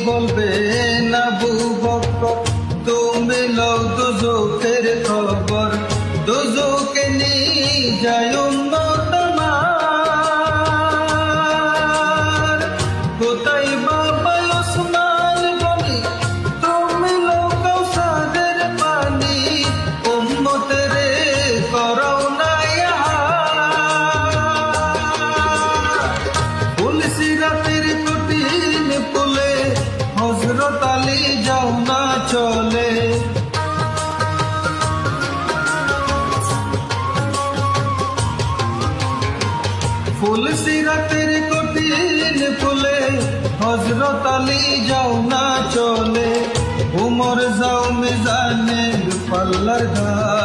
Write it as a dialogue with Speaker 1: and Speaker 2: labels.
Speaker 1: বলবে না বুবকর, তুমি লও দুজকের খবর, দুজকে নিয়ে যায় উম্মত আমার। কোথায় বাবা ওসমান গনি, তুমি লও কাউসারের পানি, উম্মতের করও না পুলিশিরাতের কঠিন পুলে হযরত আলী যাও না চলে। ফুলসিরাতের কঠিন ফুলে হযরত আলী যাও না চলে। উমর যাও মিজানের পাল্লার ঘাট।